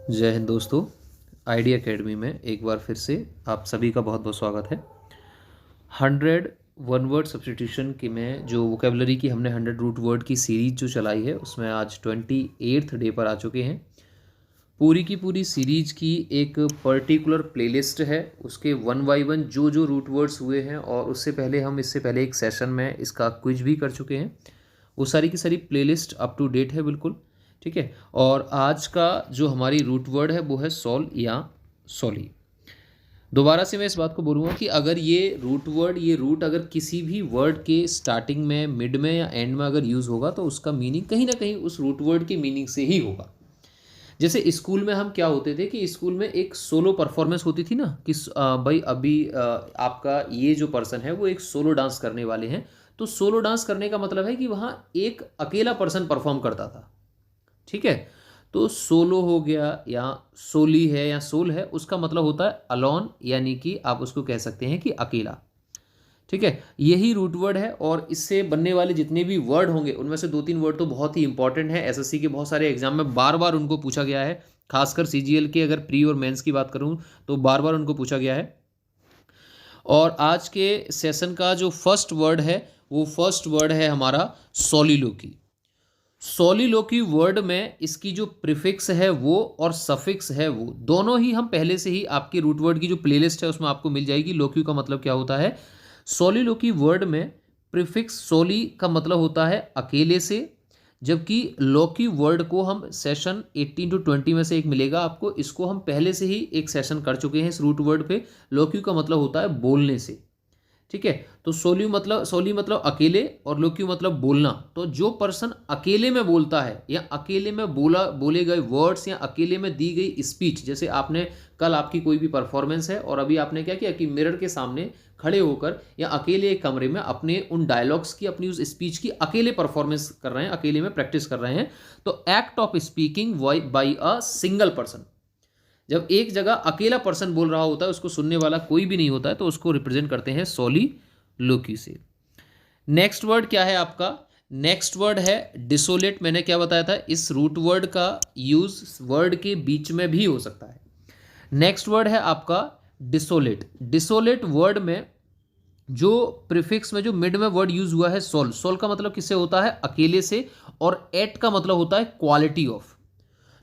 जय हिंद दोस्तों। ID academy में एक बार फिर से आप सभी का बहुत बहुत स्वागत है। 100 1 वर्ड सब्स्टिट्यूशन की में जो वोकेबलरी की हमने 100 रूट वर्ड की सीरीज जो चलाई है उसमें आज 28th डे पर आ चुके हैं। पूरी की पूरी सीरीज की एक पर्टिकुलर प्लेलिस्ट है, उसके वन बाई वन जो जो रूट वर्ड्स हुए हैं और इससे पहले एक सेशन में इसका क्विज भी कर चुके हैं। वो सारी की सारी प्लेलिस्ट अप टू डेट है बिल्कुल, ठीक है। और आज का जो हमारी रूट वर्ड है वो है सॉल या सॉली। दोबारा से मैं इस बात को बोलूँगा कि अगर ये रूट अगर किसी भी वर्ड के स्टार्टिंग में, मिड में या एंड में अगर यूज़ होगा तो उसका मीनिंग कहीं ना कहीं उस रूट वर्ड के मीनिंग से ही होगा। जैसे स्कूल में हम क्या होते थे कि स्कूल में एक सोलो परफॉर्मेंस होती थी ना कि भाई अभी आपका ये जो पर्सन है वो एक सोलो डांस करने वाले हैं। तो सोलो डांस करने का मतलब है कि वहाँ एक अकेला पर्सन परफॉर्म करता था, ठीक है। तो सोलो हो गया या सोली है या सोल है, उसका मतलब होता है अलोन, यानी कि आप उसको कह सकते हैं कि अकेला, ठीक है। यही रूट वर्ड है और इससे बनने वाले जितने भी वर्ड होंगे उनमें से 2-3 वर्ड तो बहुत ही इंपॉर्टेंट है। एसएससी के बहुत सारे एग्जाम में बार बार उनको पूछा गया है, खासकर सीजीएल के अगर प्री और मेंस की बात करूं तो बार बार उनको पूछा गया है। और आज के सेशन का जो फर्स्ट वर्ड है वो फर्स्ट वर्ड है हमारा सॉलिलोकी। सॉलिलोकी वर्ड में इसकी जो प्रीफिक्स है वो और सफिक्स है वो दोनों ही हम पहले से ही आपकी रूट वर्ड की जो प्लेलिस्ट है उसमें आपको मिल जाएगी। लोक्यू का मतलब क्या होता है? सॉलिलोकी वर्ड में प्रीफिक्स सोली का मतलब होता है अकेले से, जबकि लोकी वर्ड को हम सेशन 18 to 20 में से एक मिलेगा आपको, इसको हम पहले से ही एक सेशन कर चुके हैं इस रूट वर्ड पे। लोक्यू का मतलब होता है बोलने से, ठीक है। तो सोली मतलब अकेले और लोक्यू मतलब बोलना। तो जो पर्सन अकेले में बोलता है या अकेले में बोले गए वर्ड्स या अकेले में दी गई स्पीच, जैसे आपने कल आपकी कोई भी परफॉर्मेंस है और अभी आपने क्या किया कि मिरर के सामने खड़े होकर या अकेले एक कमरे में अपने उन डायलॉग्स की, अपनी उस स्पीच की अकेले परफॉर्मेंस कर रहे हैं, अकेले में प्रैक्टिस कर रहे हैं। तो act of speaking by a single person, जब एक जगह अकेला पर्सन बोल रहा होता है, उसको सुनने वाला कोई भी नहीं होता है, तो उसको रिप्रेजेंट करते हैं सॉली लोकी से। नेक्स्ट वर्ड क्या है आपका? नेक्स्ट वर्ड है डिसोलेट। मैंने क्या बताया था, इस रूट वर्ड का यूज वर्ड के बीच में भी हो सकता है। नेक्स्ट वर्ड है आपका डिसोलेट। डिसोलेट वर्ड में जो प्रीफिक्स में जो मिड में वर्ड यूज हुआ है सोल, सोल का मतलब किससे होता है? अकेले से, और एट का मतलब होता है क्वालिटी ऑफ।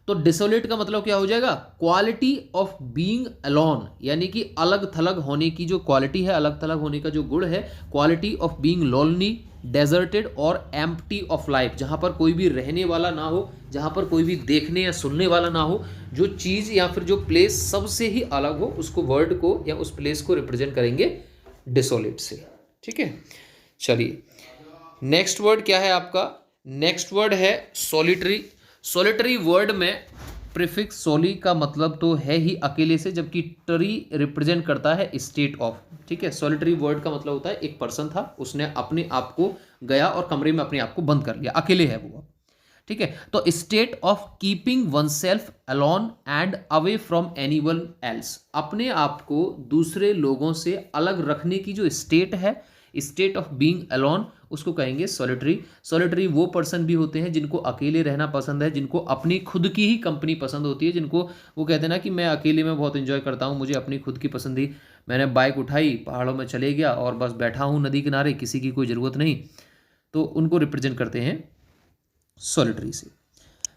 तो डिसोलेट का मतलब क्या हो जाएगा? क्वालिटी ऑफ बीइंग अलोन, यानी कि अलग थलग होने की जो क्वालिटी है, अलग थलग होने का जो गुण है, quality of being lonely, deserted और एम्प्टी ऑफ लाइफ, जहां पर कोई भी रहने वाला ना हो, जहां पर कोई भी देखने या सुनने वाला ना हो, जो चीज़ या फिर जो प्लेस सबसे ही अलग हो, उसको वर्ड को या उस प्लेस को रिप्रेजेंट करेंगे डिसोलेट से, ठीक है। चलिए नेक्स्ट वर्ड क्या है आपका? नेक्स्ट वर्ड है सॉलिटरी। सॉलिटरी वर्ड में प्रीफिक्स सोली का मतलब तो है ही अकेले से, जबकि टरी रिप्रेजेंट करता है स्टेट ऑफ, ठीक है। सॉलिटरी वर्ड का मतलब होता है एक पर्सन था, उसने अपने आप को गया और कमरे में अपने आप को बंद कर लिया, अकेले है वो, ठीक है। तो state of keeping one self alone and away from anyone else, अपने आप को दूसरे लोगों से अलग रखने की जो स्टेट है, स्टेट ऑफ बीइंग अलोन, उसको कहेंगे सॉलिटरी। सॉलिटरी वो पर्सन भी होते हैं जिनको अकेले रहना पसंद है, जिनको अपनी खुद की ही कंपनी पसंद होती है, जिनको वो कहते हैं ना कि मैं अकेले में बहुत एंजॉय करता हूँ, मुझे अपनी खुद की पसंद ही, मैंने बाइक उठाई, पहाड़ों में चले गया और बस बैठा हूँ नदी किनारे, किसी की कोई ज़रूरत नहीं, तो उनको रिप्रेजेंट करते हैं सॉलिटरी से।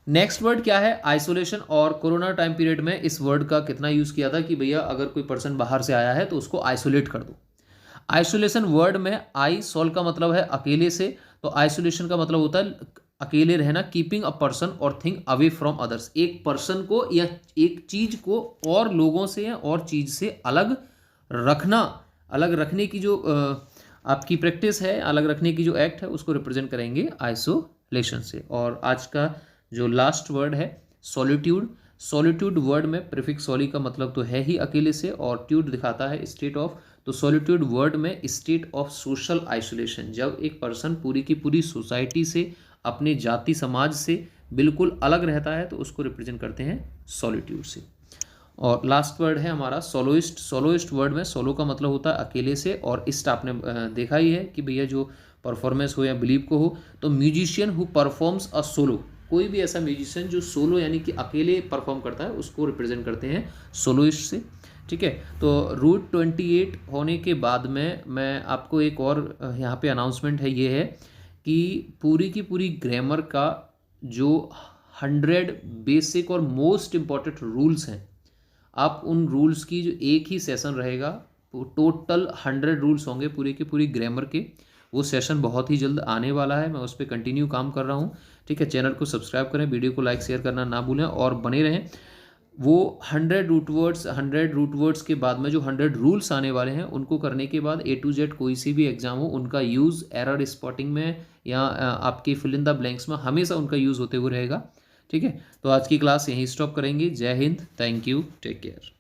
नेक्स्ट वर्ड क्या है? आइसोलेशन। और कोरोना टाइम पीरियड में इस वर्ड का कितना यूज़ किया था कि भैया अगर कोई पर्सन बाहर से आया है तो उसको आइसोलेट कर दो। आइसोलेशन वर्ड में आई सोल का मतलब है अकेले से, तो आइसोलेशन का मतलब होता है अकेले रहना, कीपिंग अ पर्सन और थिंग अवे फ्रॉम अदर्स, एक पर्सन को या एक चीज को और लोगों से और चीज से अलग रखना, अलग रखने की जो आपकी प्रैक्टिस है, अलग रखने की जो एक्ट है, उसको रिप्रेजेंट करेंगे आइसोलेशन से। और आज का जो लास्ट वर्ड है सॉलिट्यूड। सॉलिट्यूड वर्ड में प्रीफिक्स सॉली का मतलब तो है ही अकेले से, और ट्यूड दिखाता है स्टेट ऑफ। तो सॉलिट्यूड वर्ड में स्टेट ऑफ सोशल आइसोलेशन, जब एक पर्सन पूरी की पूरी सोसाइटी से, अपने जाति समाज से बिल्कुल अलग रहता है, तो उसको रिप्रेजेंट करते हैं सॉलिट्यूड से। और लास्ट वर्ड है हमारा सोलोइस्ट। सोलोइस्ट वर्ड में सोलो का मतलब होता है अकेले से, और इस्ट आपने देखा ही है कि भैया जो परफॉर्मेंस हो या बिलीव को हो, तो musician who performs a solo, कोई भी ऐसा म्यूजिशियन जो सोलो यानी कि अकेले परफॉर्म करता है उसको रिप्रेजेंट करते हैं सोलोइस्ट से। ठीक है, तो रूट 28 होने के बाद में मैं आपको एक और यहाँ पे अनाउंसमेंट है, ये है कि पूरी की पूरी ग्रामर का जो 100 बेसिक और मोस्ट इम्पॉर्टेंट रूल्स हैं, आप उन रूल्स की जो एक ही सेशन रहेगा, टोटल 100 रूल्स होंगे पूरे के पूरी ग्रामर के, वो सेशन बहुत ही जल्द आने वाला है। मैं उस पर कंटिन्यू काम कर रहा हूँ। ठीक है, चैनल को सब्सक्राइब करें, वीडियो को लाइक शेयर करना ना भूलें और बने रहें। वो 100 रूट वर्ड्स के बाद में जो 100 रूल्स आने वाले हैं उनको करने के बाद A to Z कोई सी भी एग्जाम हो, उनका यूज़ एरर स्पॉटिंग में या आपके फिल इन द ब्लैंक्स में हमेशा उनका यूज़ होते हुए रहेगा। ठीक है, तो आज की क्लास यहीं स्टॉप करेंगे। Jai Hind, thank you, take care.